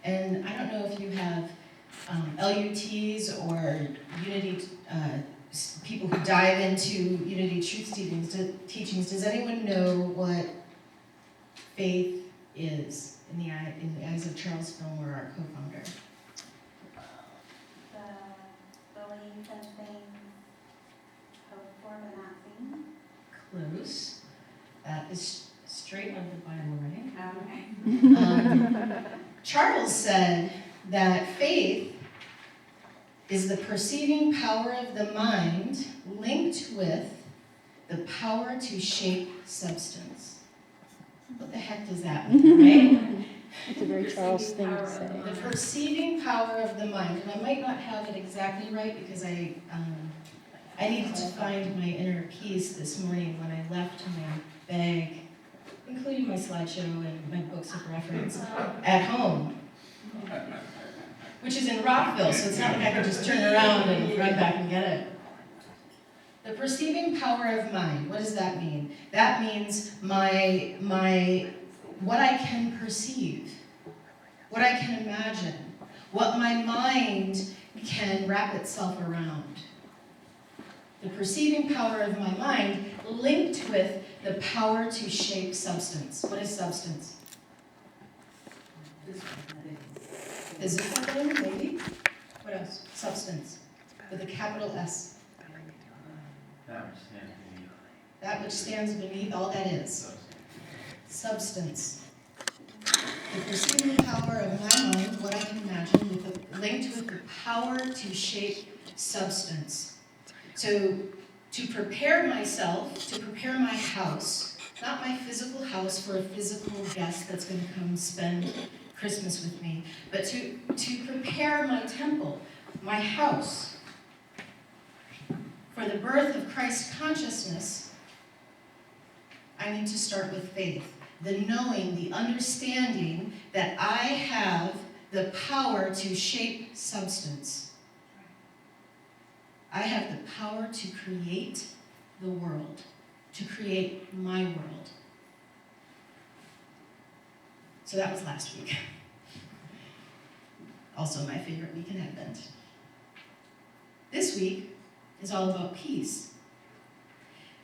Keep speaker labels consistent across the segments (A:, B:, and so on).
A: And I don't know if you have LUTs or Unity people who dive into Unity truth teachings. Does anyone know what faith is in the eyes of Charles Fillmore, our co-founder?
B: The belief in things hoped for but not seen.
A: Close. That is straight out of the Bible, right?
B: Okay.
A: Charles said that faith is the perceiving power of the mind linked with the power to shape substance. What the heck does that mean, right?
C: It's a very Charles thing to say.
A: The perceiving power of the mind, and I might not have it exactly right because I needed to find my inner peace this morning when I left my bag, including my slideshow and my books of reference, at home, which is in Rockville, so it's not like I can just turn around and run back and get it. The perceiving power of mind, what does that mean? That means what I can perceive, what I can imagine, what my mind can wrap itself around. The perceiving power of my mind linked with the power to shape substance. What is substance? Physical thing, maybe? What else? Substance. With a capital S. That which stands beneath all that is. Substance. The perceiving power of my mind, what I can imagine, linked with the power to shape substance. So, to prepare myself, to prepare my house, not my physical house for a physical guest that's going to come spend Christmas with me, but to prepare my temple, my house, for the birth of Christ consciousness, I need to start with faith. The knowing, the understanding that I have the power to shape substance. I have the power to create the world, to create my world. So that was last week. Also my favorite week in Advent. This week is all about peace.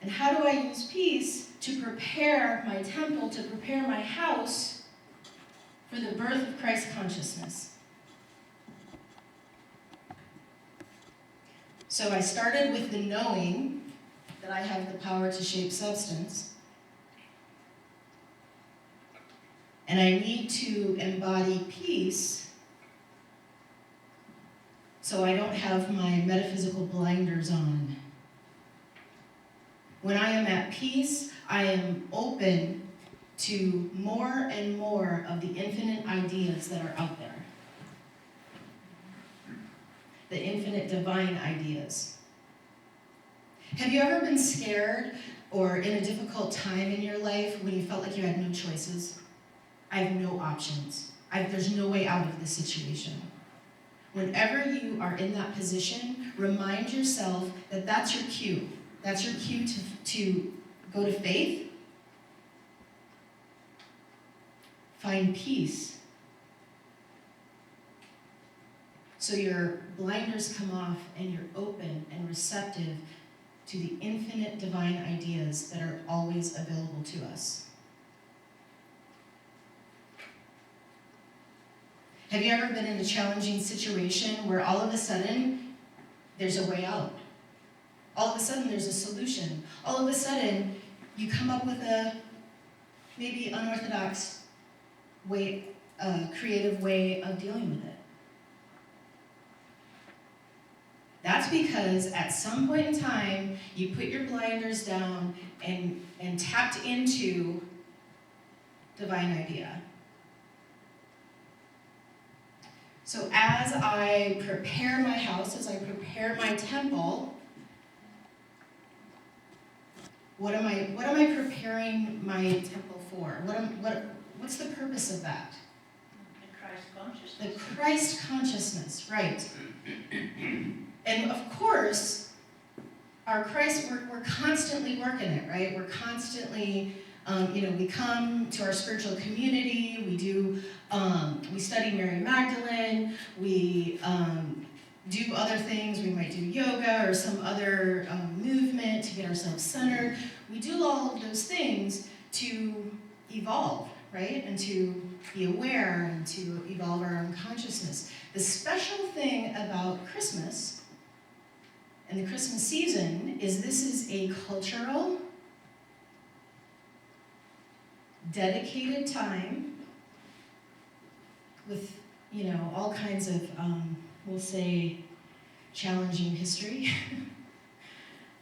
A: And how do I use peace to prepare my temple, to prepare my house for the birth of Christ consciousness? So I started with the knowing that I have the power to shape substance. And I need to embody peace so I don't have my metaphysical blinders on. When I am at peace, I am open to more and more of the infinite ideas that are out there. The infinite divine ideas. Have you ever been scared or in a difficult time in your life when you felt like you had no choices? I have no options. There's no way out of this situation. Whenever you are in that position, remind yourself that that's your cue. That's your cue to go to faith, find peace. So your blinders come off and you're open and receptive to the infinite divine ideas that are always available to us. Have you ever been in a challenging situation where all of a sudden there's a way out? All of a sudden there's a solution. All of a sudden you come up with a maybe unorthodox way, creative way of dealing with it. That's because at some point in time you put your blinders down and tapped into divine idea. So as I prepare my house, as I prepare my temple, what am I preparing my temple for? What's the purpose of that?
B: The Christ consciousness.
A: The Christ consciousness, right. And of course, our Christ, we're constantly working it, right? We're constantly We come to our spiritual community, we study Mary Magdalene, we do other things, we might do yoga or some other movement to get ourselves centered. We do all of those things to evolve, right? And to be aware and to evolve our own consciousness. The special thing about Christmas and the Christmas season is this is a cultural, dedicated time with, all kinds of, we'll say, challenging history.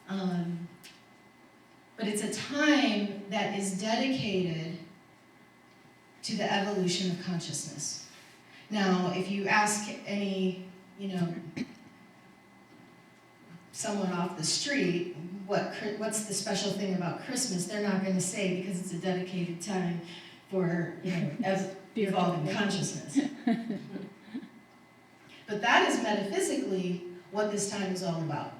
A: But it's a time that is dedicated to the evolution of consciousness. Now, if you ask any, someone off the street, what's the special thing about Christmas, they're not going to say because it's a dedicated time for, evolving consciousness. But that is metaphysically what this time is all about.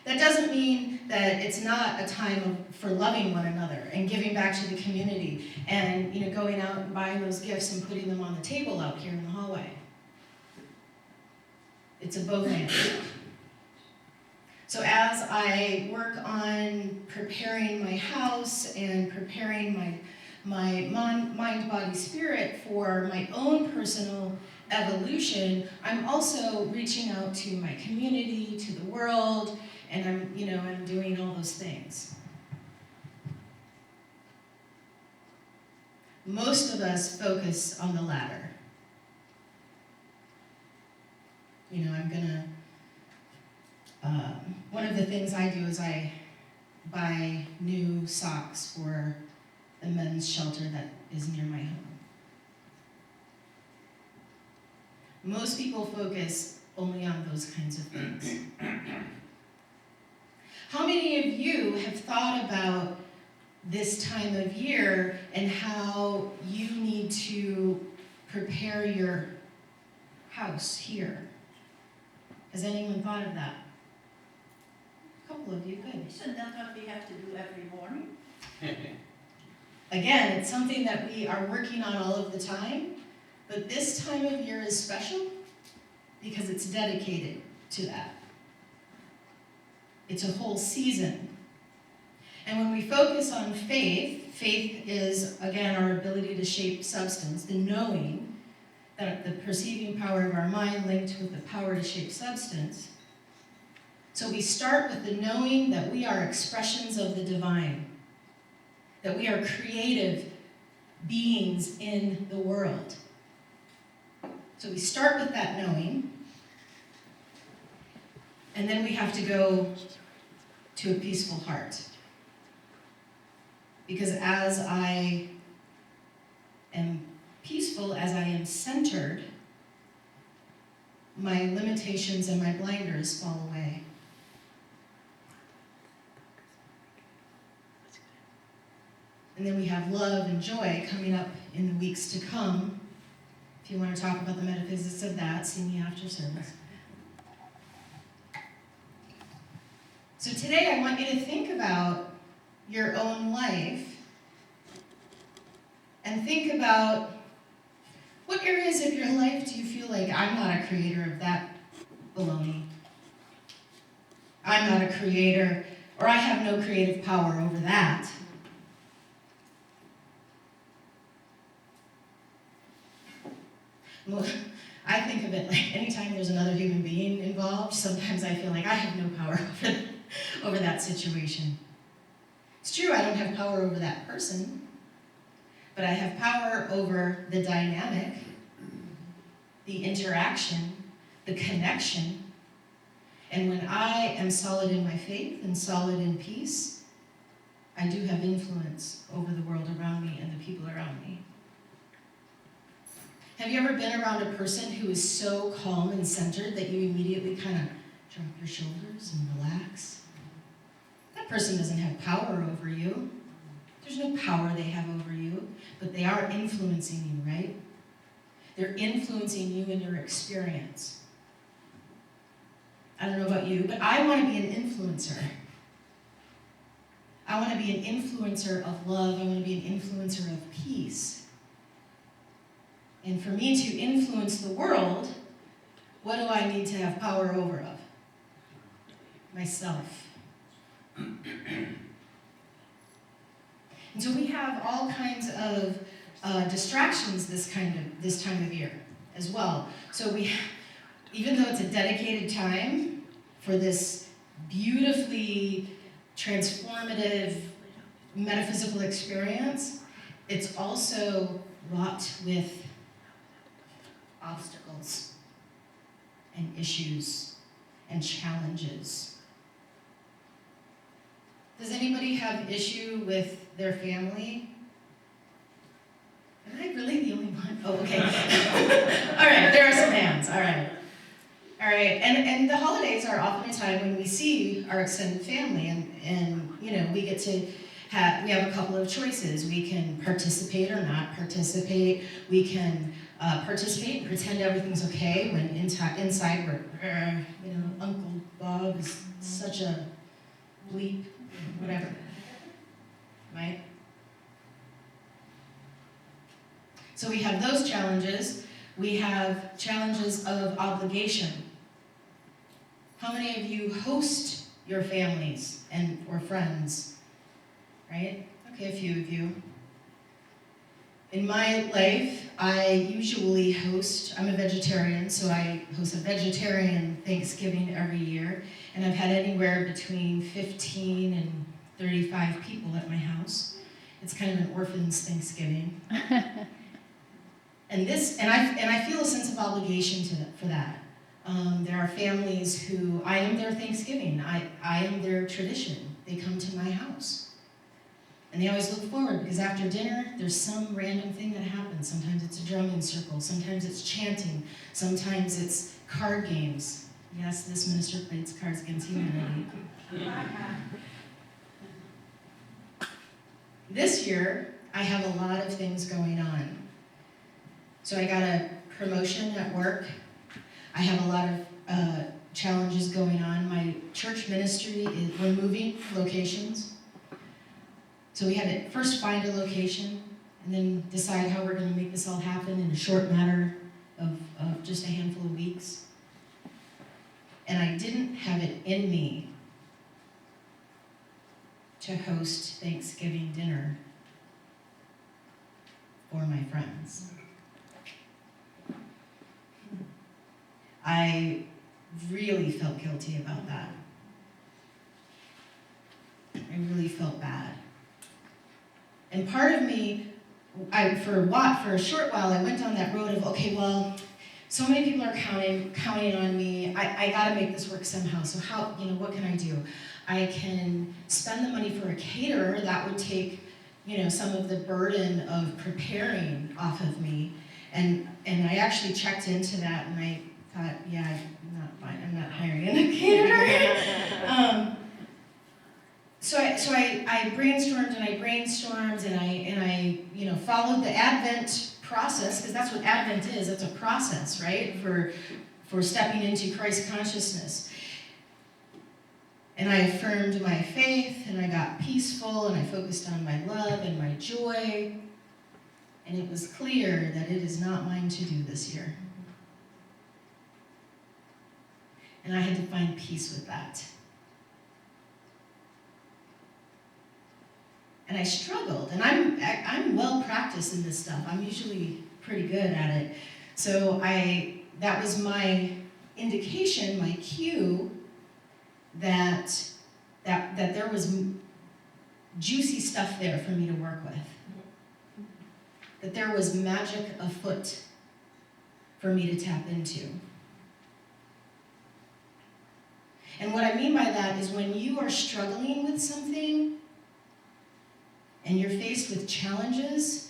A: That doesn't mean that it's not a time for loving one another and giving back to the community and going out and buying those gifts and putting them on the table out here in the hallway. It's a both and. So as I work on preparing my house and preparing my mind, body, spirit for my own personal evolution, I'm also reaching out to my community, to the world, and I'm doing all those things. Most of us focus on the latter. One of the things I do is I buy new socks for the men's shelter that is near my home. Most people focus only on those kinds of things. How many of you have thought about this time of year and how you need to prepare your house here? Has anyone thought of that? A couple of you, good.
D: Isn't that what we have to do every morning?
A: Again, it's something that we are working on all of the time, but this time of year is special because it's dedicated to that. It's a whole season. And when we focus on faith, faith is, again, our ability to shape substance, the knowing, that the perceiving power of our mind linked with the power to shape substance. So we start with the knowing that we are expressions of the divine, that we are creative beings in the world. So we start with that knowing, and then we have to go to a peaceful heart. Because as I am peaceful, as I am centered, my limitations and my blinders fall away. And then we have love and joy coming up in the weeks to come. If you want to talk about the metaphysics of that, see me after service. So today I want you to think about your own life and think about what areas of your life do you feel like I'm not a creator of that baloney. I'm not a creator, or I have no creative power over that. Well, I think of it like anytime there's another human being involved, sometimes I feel like I have no power over that situation. It's true, I don't have power over that person, but I have power over the dynamic, the interaction, the connection. And when I am solid in my faith and solid in peace, I do have influence over the world around me and the people around me. Have you ever been around a person who is so calm and centered that you immediately kind of drop your shoulders and relax? That person doesn't have power over you. There's no power they have over you, but they are influencing you, right? They're influencing you in your experience. I don't know about you, but I want to be an influencer. I want to be an influencer of love. I want to be an influencer of peace. And for me to influence the world, what do I need to have power over of? Myself. And so we have all kinds of distractions this time of year as well. So even though it's a dedicated time for this beautifully transformative metaphysical experience, it's also wrought with obstacles and issues and challenges. Does anybody have issue with their family? Am I really the only one? Oh, okay. All right, there are some hands. All right. All right, and the holidays are often a time when we see our extended family, and you know, we get to we have a couple of choices. We can participate or not participate. We can participate and pretend everything's okay when inside we're, you know, Uncle Bob is such a bleep, whatever, right? So we have those challenges. We have challenges of obligation. How many of you host your families or friends? Right? Okay, a few of you. In my life, I usually host, I'm a vegetarian, so I host a vegetarian Thanksgiving every year, and I've had anywhere between 15 and 35 people at my house. It's kind of an orphan's Thanksgiving. And I feel a sense of obligation for that. There are families who, I am their Thanksgiving, I am their tradition. They come to my house. And they always look forward, because after dinner, there's some random thing that happens. Sometimes it's a drumming circle, sometimes it's chanting, sometimes it's card games. Yes, this minister plays cards against humanity. This year, I have a lot of things going on. So I got a promotion at work. I have a lot of challenges going on. My church ministry we're moving locations. So we had to first find a location and then decide how we're going to make this all happen in a short matter of just a handful of weeks. And I didn't have it in me to host Thanksgiving dinner for my friends. I really felt guilty about that. I really felt bad. And part of me, for a short while, I went down that road of, okay, well, so many people are counting on me. I gotta make this work somehow. So how, you know, what can I do? I can spend the money for a caterer. That would take, you know, some of the burden of preparing off of me. And I actually checked into that, and I thought, yeah, I'm not hiring a caterer. So I brainstormed and I you know, followed the Advent process, because that's what Advent is. It's a process, right, for stepping into Christ consciousness. And I affirmed my faith, and I got peaceful, and I focused on my love and my joy, and it was clear that it is not mine to do this year. And I had to find peace with that. And I struggled, and I'm well practiced in this stuff. I'm usually pretty good at it. So that was my indication, my cue, that there was juicy stuff there for me to work with. That there was magic afoot for me to tap into. And what I mean by that is when you are struggling with something and you're faced with challenges,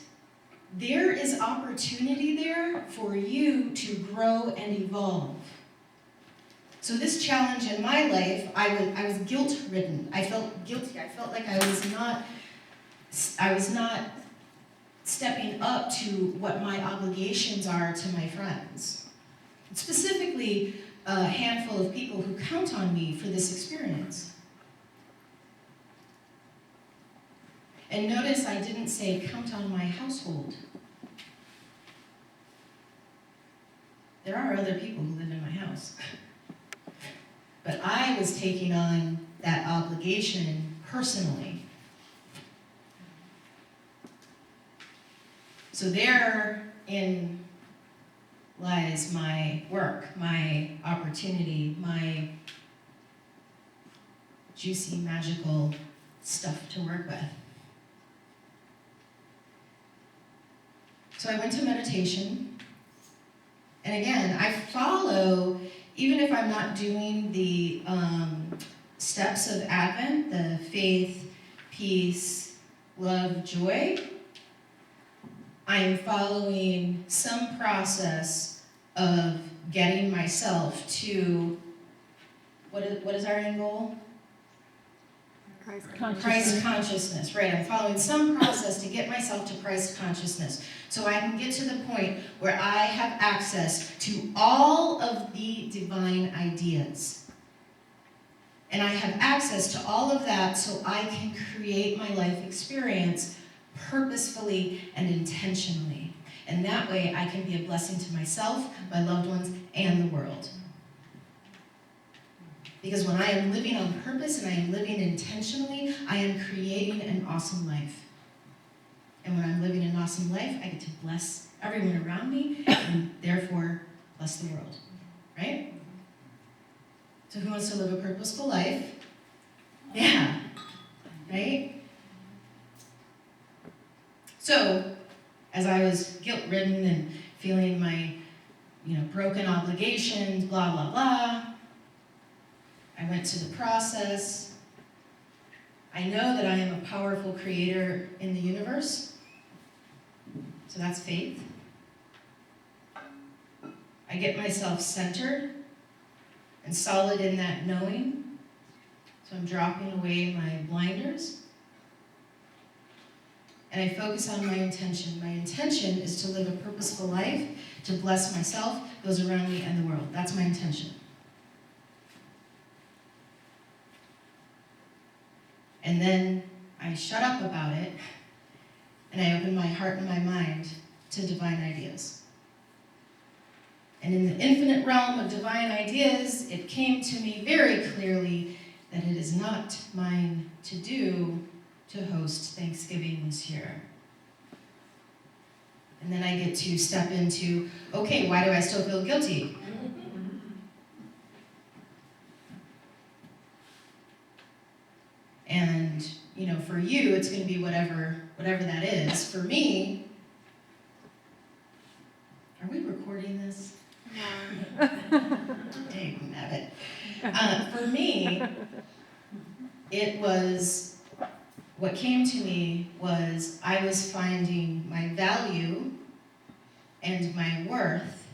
A: there is opportunity there for you to grow and evolve. So this challenge in my life, I was guilt-ridden. I felt guilty. I felt like I was not stepping up to what my obligations are to my friends. Specifically, a handful of people who count on me for this experience. And notice I didn't say count on my household. There are other people who live in my house. But I was taking on that obligation personally. So therein lies my work, my opportunity, my juicy, magical stuff to work with. So I went to meditation. And again, I follow, even if I'm not doing the steps of Advent, the faith, peace, love, joy, I'm following some process of getting myself to, what is our end goal? Christ consciousness, right? I'm following some process to get myself to Christ consciousness so I can get to the point where I have access to all of the divine ideas. And I have access to all of that so I can create my life experience purposefully and intentionally. And that way I can be a blessing to myself, my loved ones, and the world. Because when I am living on purpose and I am living intentionally, I am creating an awesome life. And when I'm living an awesome life, I get to bless everyone around me and therefore bless the world. Right? So who wants to live a purposeful life? Yeah. Right? So, as I was guilt-ridden and feeling my, broken obligations, blah, blah, blah, I went to the process. I know that I am a powerful creator in the universe. So that's faith. I get myself centered and solid in that knowing. So I'm dropping away my blinders. And I focus on my intention. My intention is to live a purposeful life, to bless myself, those around me, and the world. That's my intention. And then I shut up about it, and I open my heart and my mind to divine ideas. And in the infinite realm of divine ideas, it came to me very clearly that it is not mine to do to host Thanksgiving this year. And then I get to step into, okay, why do I still feel guilty? And, for you, it's going to be whatever that is. For me, are we recording this? No. Dang, nabbit. For me, it was, what came to me was I was finding my value and my worth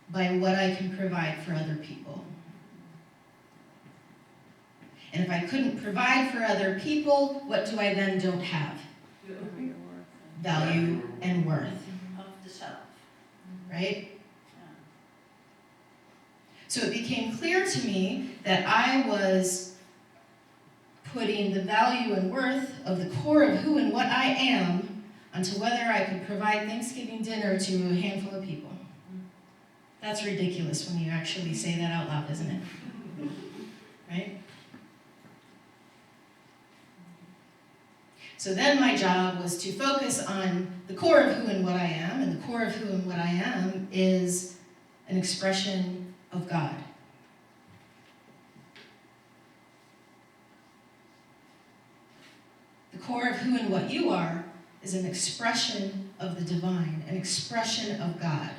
A: by what I can provide for other people. And if I couldn't provide for other people, what do I then don't have? Value and worth.
D: Of the self.
A: Right? So it became clear to me that I was putting the value and worth of the core of who and what I am onto whether I could provide Thanksgiving dinner to a handful of people. That's ridiculous when you actually say that out loud, isn't it? Right? So then my job was to focus on the core of who and what I am, and the core of who and what I am is an expression of God. The core of who and what you are is an expression of the divine, an expression of God.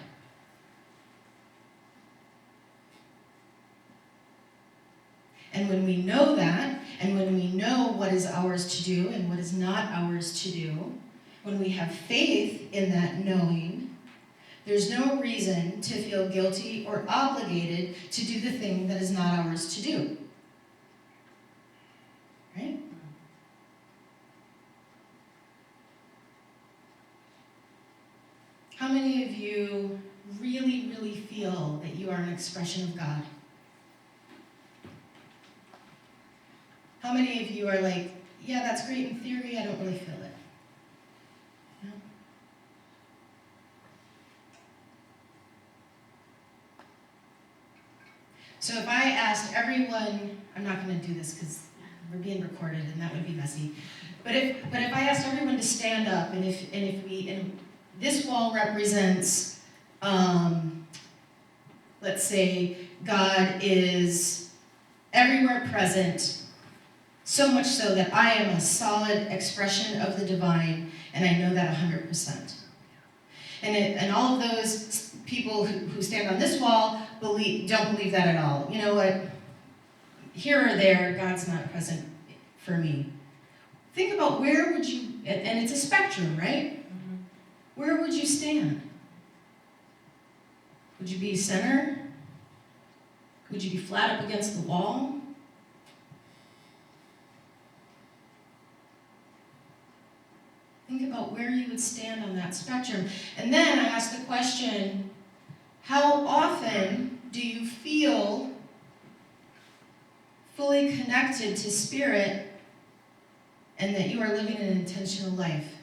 A: And when we know that, and when we know what is ours to do and what is not ours to do, when we have faith in that knowing, there's no reason to feel guilty or obligated to do the thing that is not ours to do. Right? How many of you really, really feel that you are an expression of God? How many of you are like, yeah, that's great in theory, I don't really feel it. You know? So if I asked everyone, I'm not going to do this because we're being recorded and that would be messy. But if I asked everyone to stand up, and this wall represents, let's say, God is everywhere present, so much so that I am a solid expression of the divine, and I know that 100%. And all of those people who stand on this wall don't believe that at all. You know what? Here or there, God's not present for me. Think about where would you, and it's a spectrum, right? Mm-hmm. Where would you stand? Would you be center? Would you be flat up against the wall? Think about where you would stand on that spectrum. And then I ask the question, how often do you feel fully connected to spirit and that you are living an intentional life?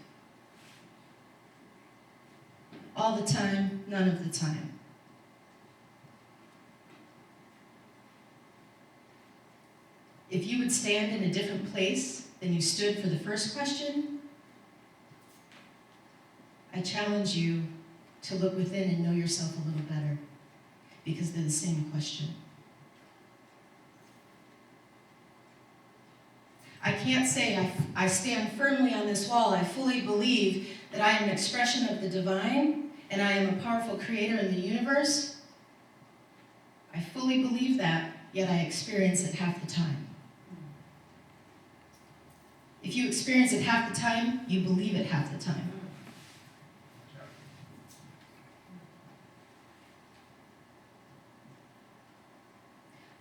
A: All the time, none of the time. If you would stand in a different place than you stood for the first question, I challenge you to look within and know yourself a little better, because they're the same question. I can't say I stand firmly on this wall. I fully believe that I am an expression of the divine and I am a powerful creator in the universe. I fully believe that, yet I experience it half the time. If you experience it half the time, you believe it half the time.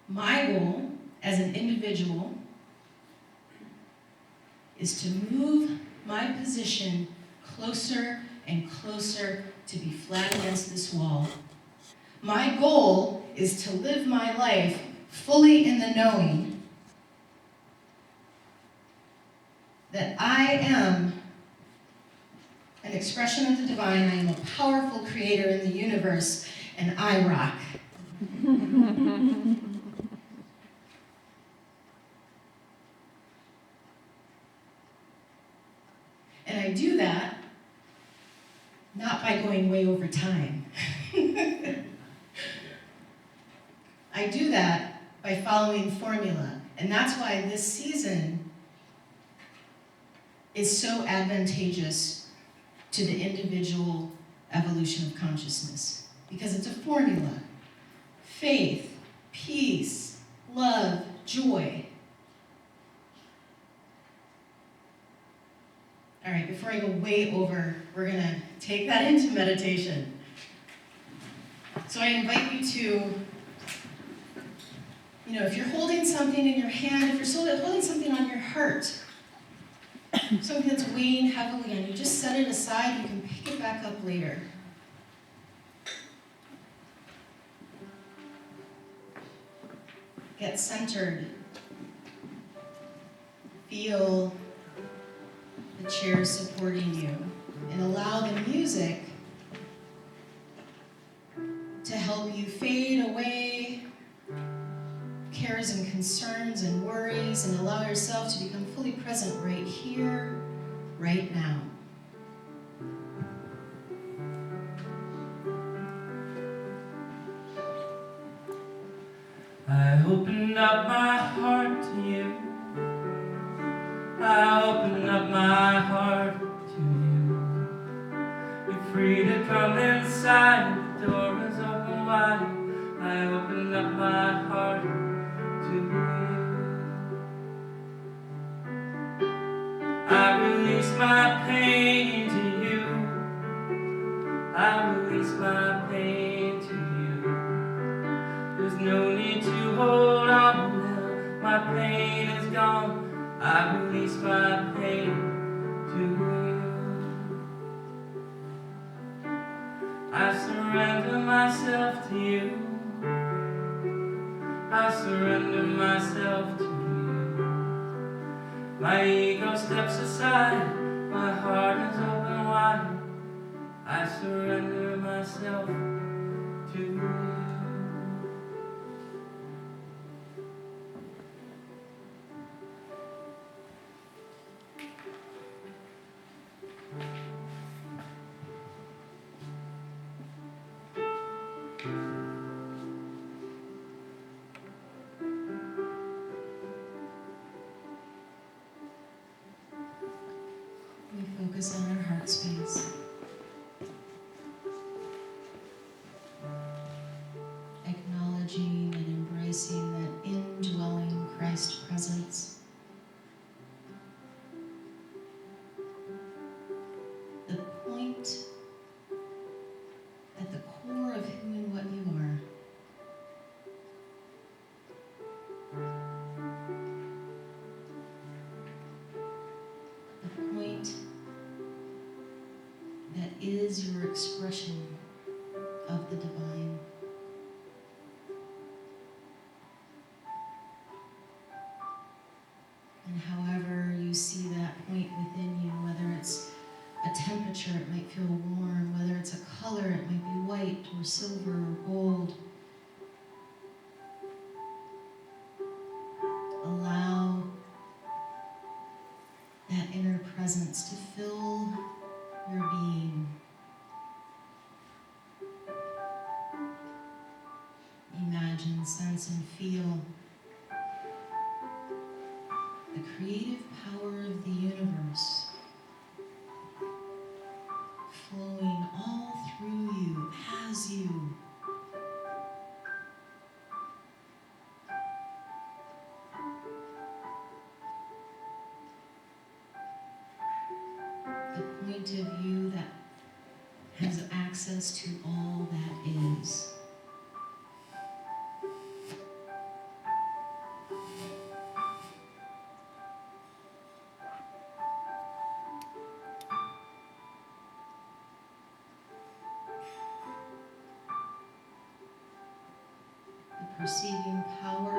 A: My goal as an individual is to move my position closer and closer to be flat against this wall. My goal is to live my life fully in the knowing that I am an expression of the divine, I am a powerful creator in the universe, and I rock. And I do that not by going way over time. I do that by following formula. And that's why this season is so advantageous to the individual evolution of consciousness. Because it's a formula. Faith, peace, love, joy. All right, before I go way over, we're going to take that into meditation. So I invite you to, if you're holding something in your hand, if you're holding something on your heart, something that's weighing heavily on you, just set it aside. You can pick it back up later. Get centered. Feel the chair supporting you, and allow the music to help you fade away cares and concerns and worries, and allow yourself to become fully present right here, right now.
E: I open up my heart to you. I open up my heart to you. You're free to come inside. The door is open wide. I open up my heart to you. I release my pain to you. I release my pain to you. There's no need to hold on now. My pain is gone. I release my pain to you. I surrender myself to you. I surrender myself to you. My ego steps aside, my heart is open wide. I surrender myself to you.
A: We focus on our heart space, acknowledging and embracing that indwelling Christ presence. The point at the core of who and what you are. The point that is your expression of the divine. And however you see that point within you, whether it's a temperature, it might feel warm, whether it's a color, it might be white or silver or gold. Allow that inner presence to fill your being. Imagine, sense, and feel the creative power of the universe flowing all through you, as you. The point of you that has access to all that is. The perceiving power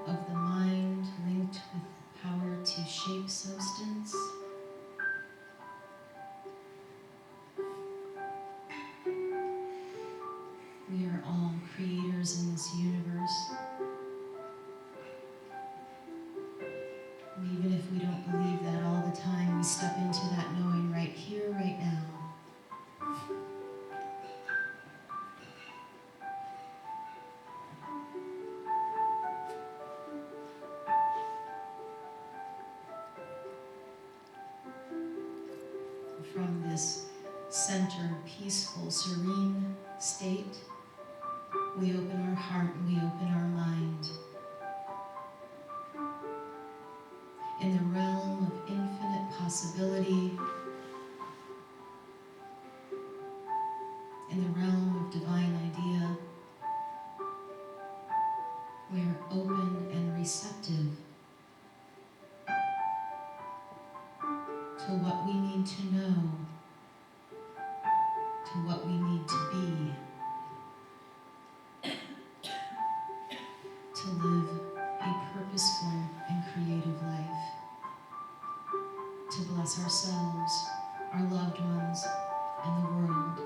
A: of the mind linked with the power to shape substance. We are all creators in this universe. And even if we don't believe that all the time, we step into that knowing right here, right now. From this centered, peaceful, serene state, we open our heart and we open our mind. In the realm of infinite possibility, in the realm of divine idea, we are open and receptive to what we need to know, to what we need to be, to live a purposeful and creative life, to bless ourselves, our loved ones, and the world.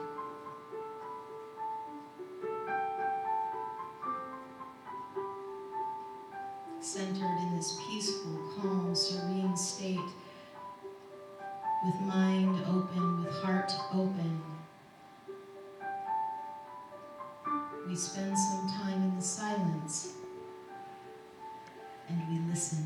A: Centered in this peaceful, calm, serene state, with mind open, with heart open, we spend some time in the silence and we listen.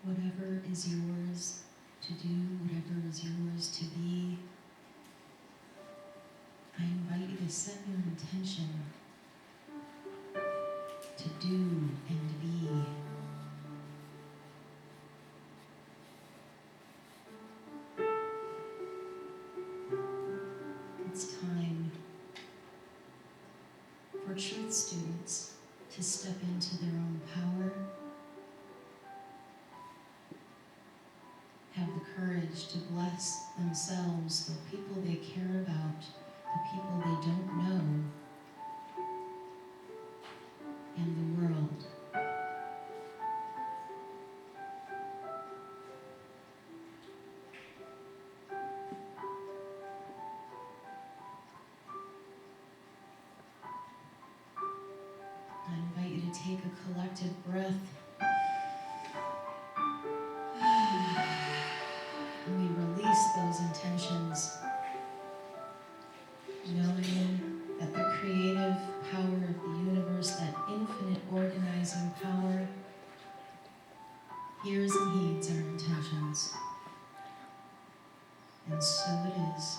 A: whatever is yours to do, whatever is yours to be. I invite you to set your intention to do and be. It's time for truth students to step into their own power, have the courage to bless themselves, the people they care about, the people they don't know, and the world. I invite you to take a collective breath. And we release those intentions, knowing that the creative power of the universe, that infinite organizing power, hears and heeds our intentions. And so it is.